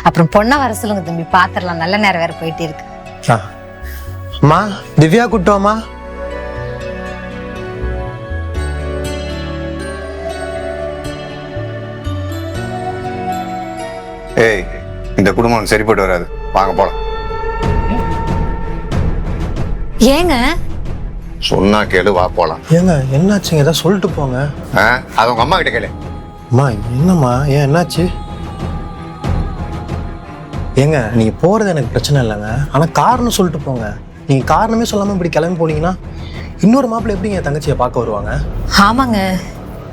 அப்புறம் பொண்ணை வர சொல்லுங்க தம்பி, பாத்திரலாம் நல்ல நேரம் வேற போயிட்டு இருக்கு. அம்மா திவ்யா கூட்டோமா? ஏய், இந்த குடும்பம் சரிப்பட்டு வராது, வாங்க போலாம். ஏங்க சொன்னா கேளு, வா போலாம். ஏங்க என்னாச்சுங்க? ஏதாவது சொல்லிட்டு போங்க. அது உங்க அம்மா கிட்ட கேளு. அம்மா என்னம்மா, ஏன் என்னாச்சு? ஏங்க நீங்க போறது எனக்கு பிரச்சனை இல்லைங்க, ஆனா காரணம் சொல்லிட்டு போங்க. நீங்க காரணமே சொல்லாம இப்படி கிளம்பி போனீங்கன்னா இன்னொரு மாப்பிள்ளை எப்படிங்க என் தங்கச்சியை பார்க்க வருவாங்க? ஆமாங்க,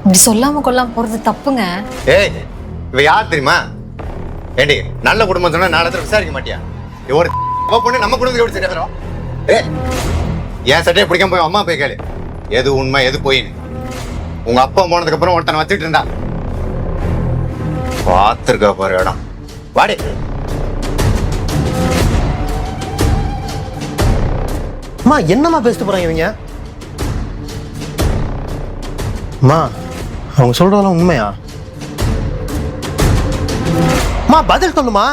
இப்படி சொல்லாம கொள்ளாம போறது தப்புங்க. ஏய், இவ யார் தெரியுமா? ஏண்டி, நல்ல குடும்பம் சொன்னா நாலு இடத்துல விசாரிக்க மாட்டியா? ஒரு பொண்ணு நம்ம குடும்பத்துக்கு எப்படி சரியா வரும்? ஏன் சட்டையை பிடிக்காம போய் அம்மா போய் கேளு, எது உண்மை எது போயின்னு. உங்க அப்பா போனதுக்கு அப்புறம் ஒருத்தனை வச்சுட்டு இருந்தா பார்த்துருக்கா பாரு இடம். வாடி. அம்மா என்னம்மா பேசிட்டு போறாங்க இவங்க? அம்மா அவங்க சொல்றதெல்லாம் உண்மையா? அம்மா பதில் சொல்லுமா.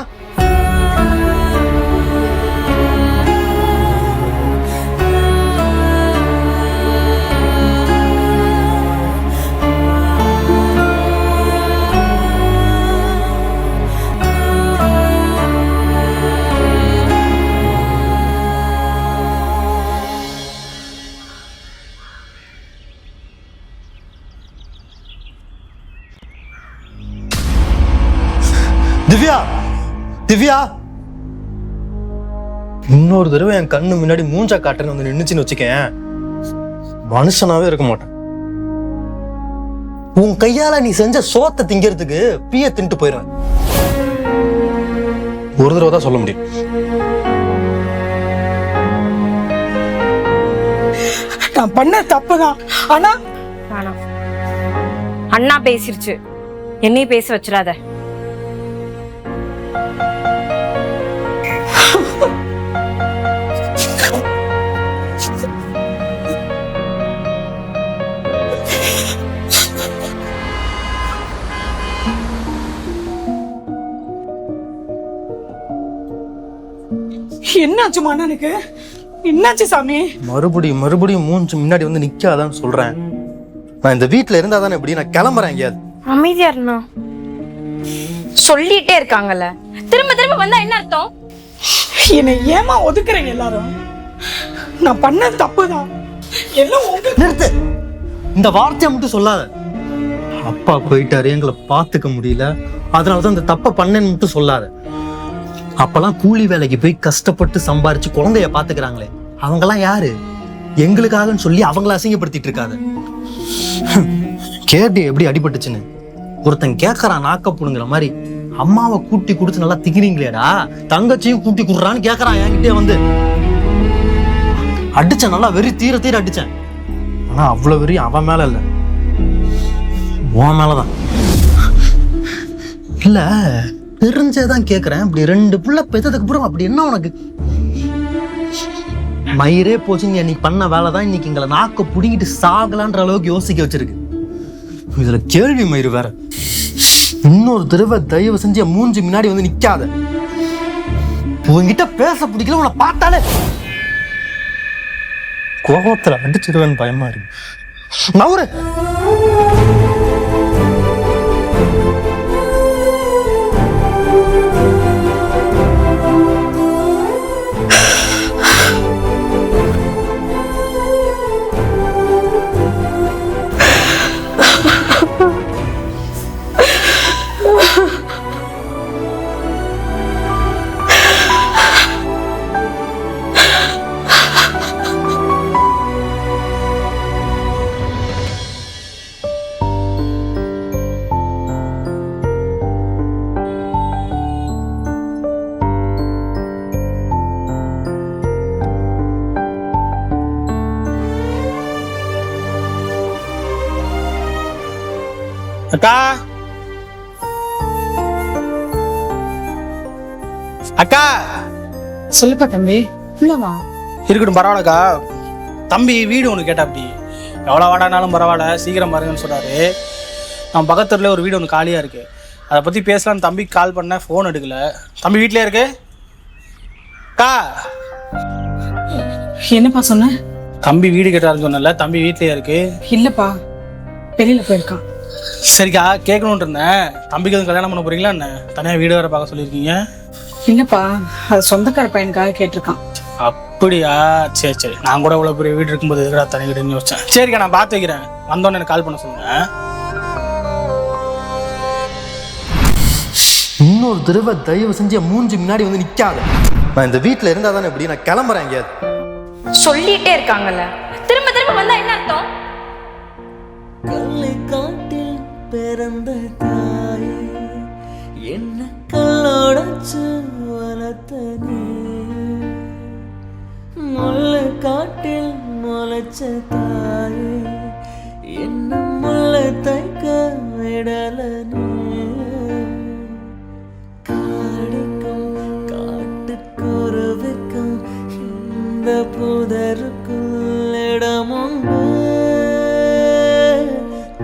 திவ்யா, திவ்யா, இன்னொரு தடவை என் கண்ணு முன்னாடி மூஞ்சா காட்டுன்னு வந்து நின்னுச்சுன்னு வச்சுக்கேன், மனுஷனாவே இருக்க மாட்டேன். உன் கையால நீ செஞ்ச சோத்தை திங்கிறதுக்கு பீய தின்ட்டு போயிடுவேன். ஒரு தடவை தான் சொல்ல முடியும். நான் பண்ண தப்புதான், ஆனா அண்ணா பேசிருச்சு, என்னையும் பேச வச்சிடாத. என்னாச்சு அண்ணனுக்கு? என்னாச்சு சாமி? மறுபடியும் மூஞ்சி முன்னாடி வந்து நிக்காதான்னு சொல்றேன். நான் இந்த வீட்டுல இருந்தா தானே எப்படி? நான் கிளம்புறேன் எங்கேயாவது. அமைதியா இருந்தா சொல்லிட்டே இருக்காங்கல்ல, திரும்ப திரும்ப வந்தா என்ன அர்த்தம்? என்னை ஏமா ஒதுக்குறீங்க எல்லாரும்? நான் பண்ணது தப்புதான், எல்லாம் உங்க. நிறுத்து, இந்த வார்த்தையை மட்டும் சொல்லாத. அப்பா போயிட்டாரு, எங்களை பாத்துக்க முடியல, அதனாலதான் இந்த தப்பை பண்ணேன்னு மட்டும் சொல்லாத. அப்பெல்லாம் கூலி வேலைக்கு போய் கஷ்டப்பட்டு சம்பாரிச்சு குழந்தைய பாத்துக்கிறாங்களே, அவங்கெல்லாம் யாரு? எங்களுக்காகன்னு சொல்லி அவங்கள அசிங்கப்படுத்திட்டு இருக்காத. கேட்டு எப்படி அடிபட்டுச்சுன்னு ஒருத்தன் கேட்கறான் நாக்க புடுங்குற மாதிரி. அம்மாவை கூட்டி கொடுத்து நல்லா திக்கிறீங்களேடா, தங்கச்சியும் கூட்டி கொடுறான்னு கேட்கறான் என்கிட்டே வந்து. அடிச்சேன், நல்லா வெறி தீர அடிச்சேன். ஆனா அவ்வளவு வெறி அவன் மேல இல்ல, உன் மேலதான். இல்ல தெரிஞ்சதான் கேக்குறேன், இப்படி 2 புள்ள பெத்ததுக்கு அப்புறம் அப்படி என்ன உனக்கு? மயிரே போச்சுங்க, நீ பண்ண வேலைதான் இன்னைக்கு எங்களை நாக்க புடிங்கிட்டு சாகலான்ற அளவுக்கு யோசிக்க வச்சிருக்கு. இதுல கேள்வி மயிறு வேற. இன்னொரு தடவை தயவு செஞ்சு மூஞ்சி முன்னாடி வந்து நிக்காத. உன்கிட்ட பேச பிடிக்கல, உன்னை பார்த்தாலே கோபத்துல அடிச்சிடுவேன்னு பயமா இருக்கு. நவுரு. அக்கா, அக்கா. சொல்லுப்பா தம்பி. இல்லவா இருக்கட்டும், பரவாயில்லக்கா. தம்பி வீடு ஒன்று கேட்டா, அப்படி எவ்வளோ வாடானாலும் பரவாயில்ல, சீக்கிரம் பாருங்கன்னு சொன்னாரு. நம்ம பக்கத்துல ஒரு வீடு ஒன்று காலியாக இருக்கு, அதை பற்றி பேசலான்னு தம்பிக்கு கால் பண்ணேன், ஃபோன் எடுக்கல. தம்பி வீட்டிலே இருக்கு அக்கா? என்னப்பா சொன்ன? தம்பி வீடு கேட்டாருன்னு சொன்னல, தம்பி வீட்லயே இருக்கு. இல்லப்பா, வெளியில போயிருக்கான். சரிக்கா, கேட்கணுன்ட்டு இருந்தேன். தம்பிக்கு எதுவும் கல்யாணம் பண்ண போறீங்களா என்ன? தனியாக வீடு வேற பார்க்க சொல்லியிருக்கீங்க. இல்லப்பா, அது சொந்தக்கார பையனுக்காக கேட்டிருக்கான். அப்படியா? சரி சரி, நான் கூட இவ்வளோ பெரிய வீடு இருக்கும்போது எதுக்கடா தனி வீடுன்னு யோசிச்சேன். சரிக்கா, நான் பார்த்து வைக்கிறேன். வந்தோன்னு எனக்கு கால் பண்ண சொல்லுங்க. இன்னொரு தடவை தயவு செஞ்சு என் மூஞ்சி முன்னாடி வந்து நிக்காத. நான் இந்த வீட்டில் இருந்தா தானே இப்படி, நான் கிளம்புறேன் எங்கேயாவது. சொல்லிட்டே இருக்காங்கல்ல, திரும்ப திரும்ப வந்தா என்ன அர்த்தம்? கல்லை காட்டில் பிறந்த தாயே, என்ன கல்லோடச்சு வளர்த்த நீ, முல்லை காட்டில் முளைச்ச தாயே, என்ன முல்லை தைக்க விடல நீ, காடுக்கும் காட்டுக்குருவிக்கும் இந்த புதருக்குள் இடமுண்டு,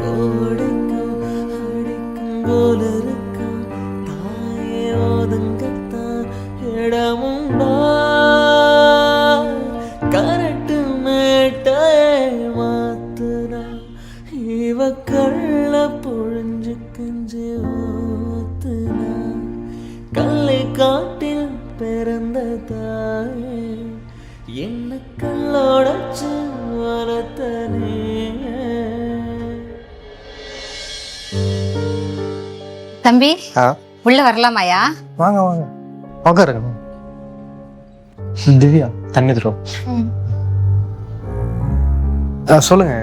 கோடைக்கும் அடிக்கும் போலிருக்கும் தாயே ஒதுங்கத்தான் இடமுண்டா, கரட்டு மேட்டையே மாத்துனா இவ கள்ள பொழிஞ்சு கஞ்சி ஊத்துனா, கல்லை காட்டில் பிறந்த தாயே, என்ன கல்லோடச்சு வளர்த்த நீ. தம்பி உள்ள வரலாமாயா? வாங்க வாங்க உட்காருங்க. திவ்யா, தண்ணி தரும். சொல்லுங்க.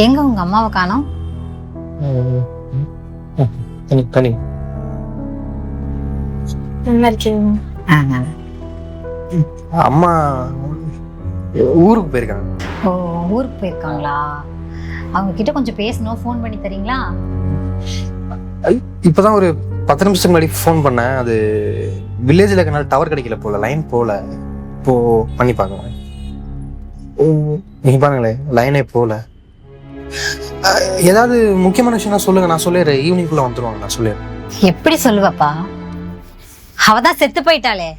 எங்க உங்க அம்மாவை காணோம்? தண்ணி தண்ணி. நல்லா இருக்கீங்க? அம்மா ஊருக்கு போயிருக்காங்க. ஓ, ஊருக்கு போயிருக்காங்களா? அவங்க கிட்ட கொஞ்சம் பேசணும், ஃபோன் பண்ணி தரீங்களா? இப்பதான் ஒரு 10 நிமிஷத்துக்கு முன்னாடி ஃபோன் பண்ணேன். அது வில்லேஜில் இருக்கனால டவர் கிடைக்கல போல, லைன் போல. இப்போ பண்ணி பார்க்கலாம். நீங்க பாருங்களேன், லைனே போல. ஏதாவது முக்கியமான விஷயம் சொல்லுங்க, நான் சொல்லிடுறேன். ஈவினிங்குள்ள வந்துருவாங்க, நான் சொல்லிடுறேன். எப்படி சொல்லுவப்பா? அவதான் செத்து போயிட்டாளே.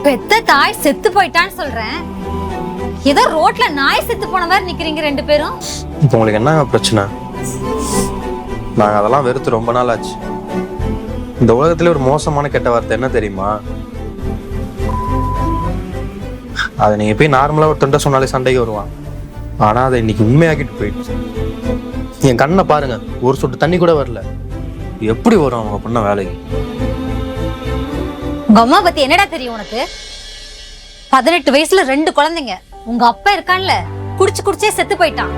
பெத்த தாய் செத்து போயிட்டான்னு சொல்றேன், ஏதோ ரோட்ல நாய் செத்து போன மாதிரி நிக்கிறீங்க ரெண்டு பேரும். இப்போ உங்களுக்கு என்ன பிரச்சனை? நாங்க அதெல்லாம் வெறுத்து ரொம்ப நாள் ஆச்சு. இந்த உலகத்துல ஒரு மோசமான கெட்ட வார்த்தை என்ன தெரியுமா? அதை நீங்க போய் நார்மலா ஒரு தொண்டை சொன்னாலே சண்டைக்கு வருவான். ஆனா அதை இன்னைக்கு உண்மையாக்கிட்டு போயிடுச்சு. என் கண்ணை பாருங்க, ஒரு சொட்டு தண்ணி கூட வரல. எப்படி வரும் அவங்க பண்ண வேலைக்கு? உங்க அம்மா பத்தி என்னடா தெரியும் உனக்கு? 18 வயசுல 2 குழந்தைங்க. உங்க அப்பா இருக்கான்ல, குடிச்சு குடிச்சே செத்து போயிட்டான்.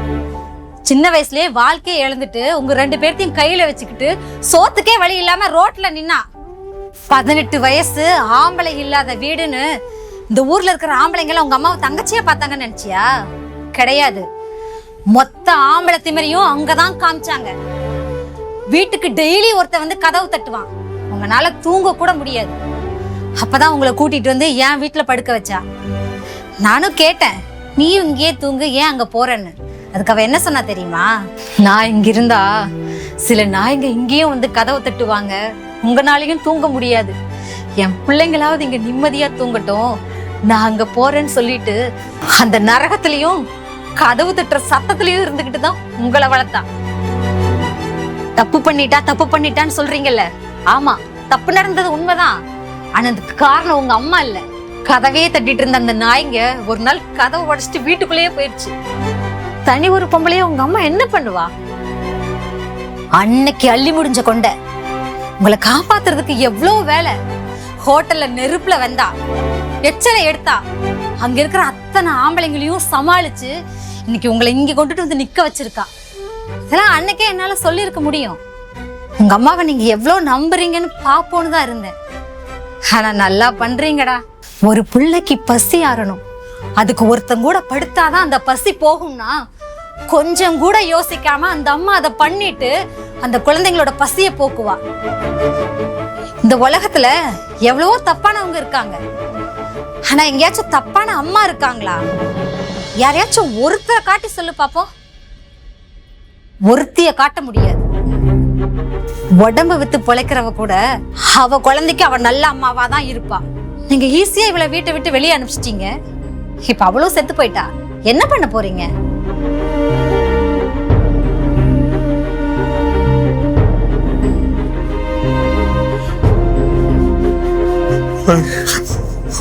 சின்ன வயசுலயே வாழ்க்கையை இழந்துட்டு உங்க 2 பேர்த்தையும் கையில வச்சுக்கிட்டு சோத்துக்கே வழி இல்லாம ரோட்ல நின்னா. 18 வயசு ஆம்பளை இல்லாத வீடுன்னு இந்த ஊர்ல இருக்கிற ஆம்பளைங்களை உங்க அம்மாவை தங்கச்சியா பார்த்தாங்கன்னு நினைச்சியா? கிடையாது. மொத்த ஆம்பளை திமிரையும் அங்கதான் காமிச்சாங்க. வீட்டுக்கு டெய்லி ஒருத்த வந்து கதவு தட்டுவான், உங்களால தூங்க கூட முடியாது. அப்பதான் உங்களை கூட்டிட்டு வந்து என் வீட்டுல படுக்க வச்சா. நானும் கேட்டேன், நீயும் இங்கேயே தூங்கு, ஏன் அங்க போறேன்னு. அதுக்கு அவ என்ன சொன்னா தெரியுமா? நான் இங்க இருந்தா சில நாய்ங்க இங்கேயும் வந்து கதவு தட்டுவாங்க, உங்களாலையும் தூங்க முடியாது. என் பிள்ளைங்களாவது இங்க நிம்மதியா தூங்கட்டும், நான் அங்க போறேன்னு சொல்லிட்டு அந்த நரகத்திலையும் கதவு தட்டுற சத்தத்திலையும் இருந்துகிட்டு தான் உங்களை வளர்த்தா. தப்பு பண்ணிட்டான்னு சொல்றீங்கல்ல, ஆமா தப்பு நடந்தது உண்மைதான். ஆனா அதுக்கு காரணம் உங்க அம்மா இல்ல. கதவே தட்டிட்டு இருந்த அந்த நாய்ங்க ஒரு நாள் கதவை உடைச்சிட்டு வீட்டுக்குள்ளேயே போயிடுச்சு. தனி ஒரு பொம்பளைய உங்க அம்மா என்ன பண்ணுவா? அன்னைக்கு அள்ளி முடிஞ்ச கொண்ட உங்களை காப்பாத்துறதுக்கு எவ்வளவு வேலை. ஹோட்டல்ல நெருப்புல வந்தா, எச்சலை எடுத்தா, அங்க இருக்கிற அத்தனை ஆம்பளைங்களையும் சமாளிச்சு இன்னைக்கு உங்களை இங்க கொண்டுட்டு வந்து நிக்க வச்சிருக்கா. இதெல்லாம் அன்னைக்கே என்னால சொல்லி இருக்க முடியும். உங்க அம்மாவை நீங்க எவ்வளவு நம்புறீங்கன்னு பாப்போன்னு தான் இருந்தேன். ஆனா நல்லா பண்றீங்கடா. ஒரு பிள்ளைக்கு பசி ஆறணும், அதுக்கு ஒருத்தன் கூட படுத்தாதான் அந்த பசி போகும்னா கொஞ்சம் கூட யோசிக்காம அந்த அம்மா அதை பண்ணிட்டு அந்த குழந்தைங்களோட பசிய போக்குவா. இந்த உலகத்துல எவ்வளவோ தப்பானவங்க இருக்காங்க, ஆனா எங்கேயாச்சும் தப்பான அம்மா இருக்காங்களா? யாரையாச்சும் ஒருத்தரை காட்டி சொல்லு பாப்போம். ஒருத்திய காட்ட முடியாது. உடம்பு வித்து பொழைக்கிறவ கூட அவ குழந்தைக்கு அவ நல்ல அம்மாவா தான் இருப்பா. நீங்க ஈஸியா இவளை வீட்டை விட்டு வெளியே அனுப்பிச்சிட்டீங்க. இப்ப அவளும் செத்து போயிட்டா. என்ன பண்ண போறீங்க?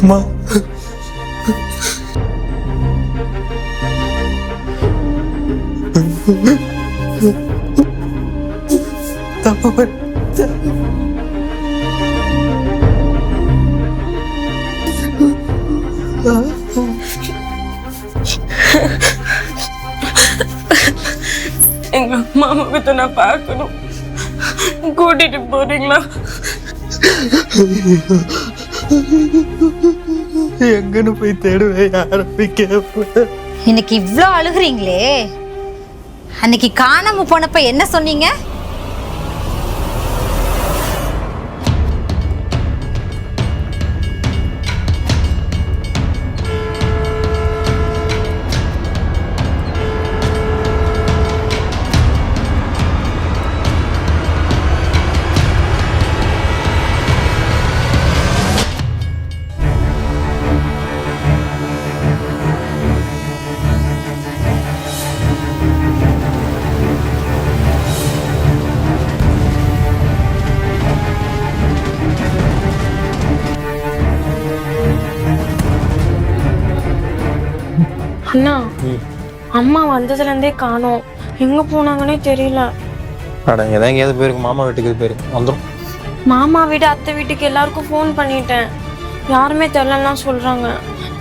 அம்மா தப்பு எங்க அம்மா முகத்தை நான் பார்க்கணும். கூட்டிட்டு போறீங்களா? எங்கன்னு போய் தேடுவேன், யார போய் கேட்பேன்? இன்னைக்கு இவ்ளோ அழுகுறீங்களே, அன்னைக்கு காணாம போனப்ப என்ன சொன்னீங்க? அண்ணா, அம்மா வந்ததுல இருந்தே காணோம். எங்க போனாங்கன்னே தெரியல. அட ஏதாவது எங்கேயாவது போயிருக்கு, மாமா வீட்டுக்கு போயிருக்கு, வந்துடும். மாமா வீடு அத்தை வீட்டுக்கு எல்லாருக்கும் ஃபோன் பண்ணிட்டேன். யாருமே தெரியலன்னா சொல்றாங்க.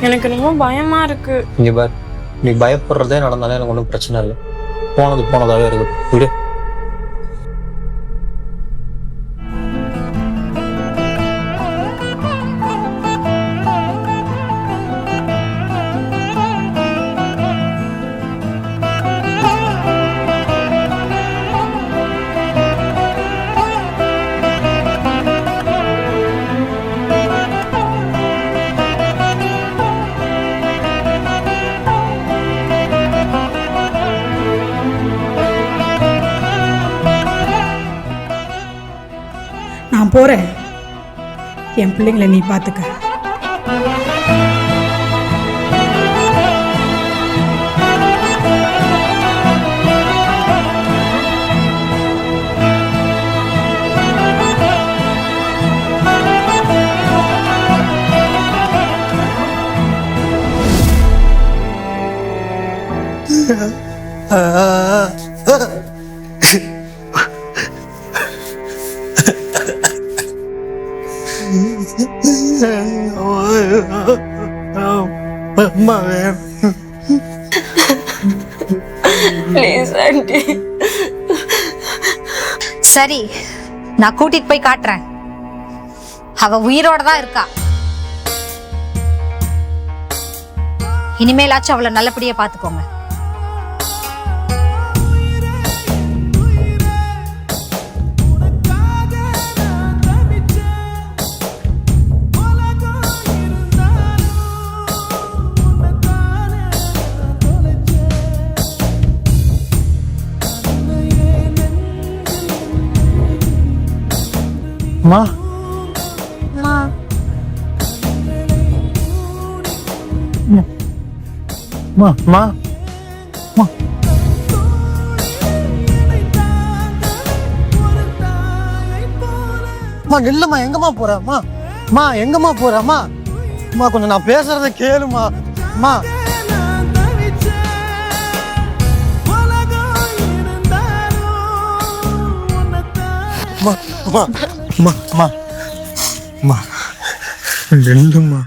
எனக்கு ரொம்ப பயமா இருக்கு. இங்கே பார், நீ பயப்படுறதே நடந்தாலே எனக்கு ஒன்றும் பிரச்சனை இல்லை. போனது போனதாகவே இருக்கு, விடு. நான் போறேன். என் பிள்ளைங்களை நீ பாத்துக்க. அம்மா வேணும். Please aunty. சரி, நான் கூட்டிட்டு போய் காட்டுறேன். அவ உயிரோட தான் இருக்கா. இனிமேலாச்சும் அவளை நல்லபடியா பாத்துக்கோங்க. மா மா மா மா மா நில்லுமா, எங்கம்மா போறமா? மா எங்கம்மா போறமா? மா கொஞ்சம் நான் பேசுறத கேளுமா. மா மா மா மா மா மா நில்லுமா,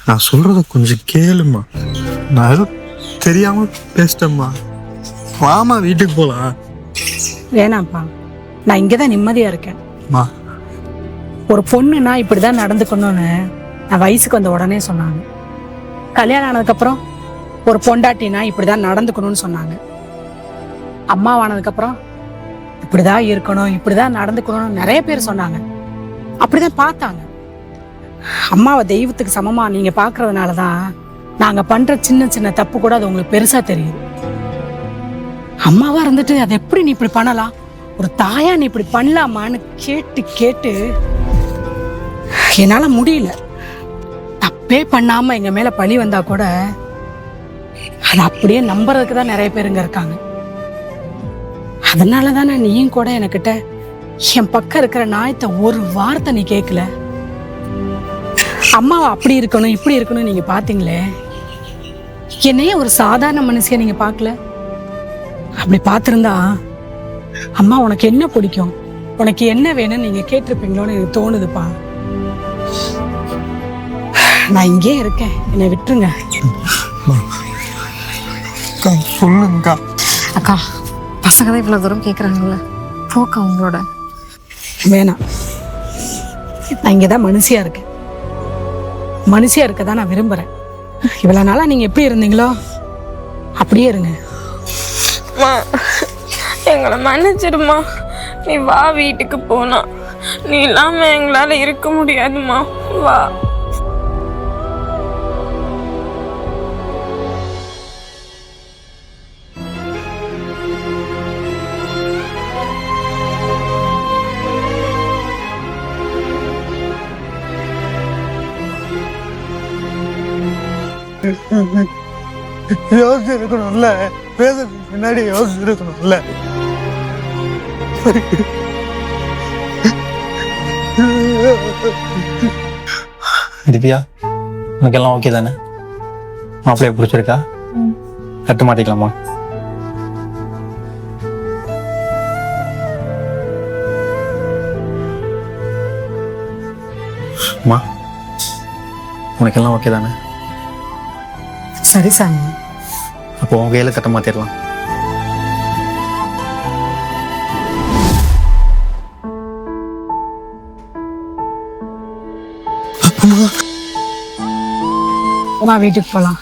நான் சொல்றத கொஞ்சம் கேளுமா. நான் ஏதோ தெரியாம பேசிட்டேம்மா. வாமா வீட்டுக்கு போலாம். வேணாம்ப்பா, நான் இங்கதான் நிம்மதியா இருக்கேன். மா ஒரு பொண்ணுன்னா இப்படிதான் நடந்துக்கணும்னு நான் வயசுக்கு வந்த உடனே சொன்னாங்க. கல்யாணம் ஆனதுக்கப்புறம் ஒரு பொண்டாட்டினா இப்படிதான் நடந்துக்கணும்னு சொன்னாங்க. அம்மாவானதுக்கப்புறம் இப்படிதான் இருக்கணும், இப்படிதான் நடந்துக்கணும்னு நிறைய பேர் சொன்னாங்க. அப்படிதான் பார்த்தாங்க. அம்மாவை தெய்வத்துக்கு சமமா நீங்க பாக்குறதுனாலதான் நாங்க பண்ற சின்ன சின்ன தப்பு கூட அது உங்களுக்கு பெருசா தெரியுது. அம்மாவா இருந்துட்டு அதை எப்படி நீ இப்படி பண்ணலாம், ஒரு தாயா நீ இப்படி பண்ணலாமான்னு கேட்டு கேட்டு என்னால முடியல. தப்பே பண்ணாம எங்க மேல பழி வந்தா கூட அதை அப்படியே நம்புறதுக்கு தான் நிறைய பேருங்க இருக்காங்க. அதனால தானே நீயும் கூட என்கிட்ட என் பக்கம் இருக்கிற நாயத்தை ஒரு வார்த்தை நீ கேட்கல. அம்மாவை அப்படி இருக்கணும் இப்படி இருக்கணும் நீங்க பாத்தீங்களே, என்னையே ஒரு சாதாரண மனுஷிய நீங்க பார்க்கல. அப்படி பார்த்திருந்தா அம்மா உனக்கு என்ன பிடிக்கும், உனக்கு என்ன வேணும்னு நீங்க கேட்டிருப்பீங்களோன்னு எனக்கு தோணுதுப்பா. நான் இங்கே இருக்கேன், என்னை விட்டுருங்க. சொல்லுங்கக்கா. அக்கா பசங்க தான் இவ்வளவு தூரம் கேக்குறாங்கல்ல, போக்கா உங்களோட. வேணாம், நான் இங்கதான் மனுஷியா இருக்கேன். மனுஷியா இருக்க தான் நான் விரும்புறேன். இவ்வளவு நாளா நீங்க எப்படி இருந்தீங்களோ அப்படியே இருங்க. அம்மா, எங்களை மன்னிச்சிடுமா. நீ வா, வீட்டுக்கு போனா. நீ இல்லாம எங்களால இருக்க முடியாதுமா. வா. யோசிச்சு இருக்கணும்ல, பேசுறதுக்கு முன்னாடி யோசிச்சு இருக்கணும்ல. திவ்யா, உனக்கு எல்லாம் ஓகே தானே? மாப்பிள்ளைய பிடிச்சிருக்கா? கட்ட மாட்டிக்கலாமா? அம்மா, உனக்கு எல்லாம் ஓகே தானே? சரி சாமி. அப்போ உன் கையில கட்ட மாத்திரலாம். வீட்டுக்கு போலாம்.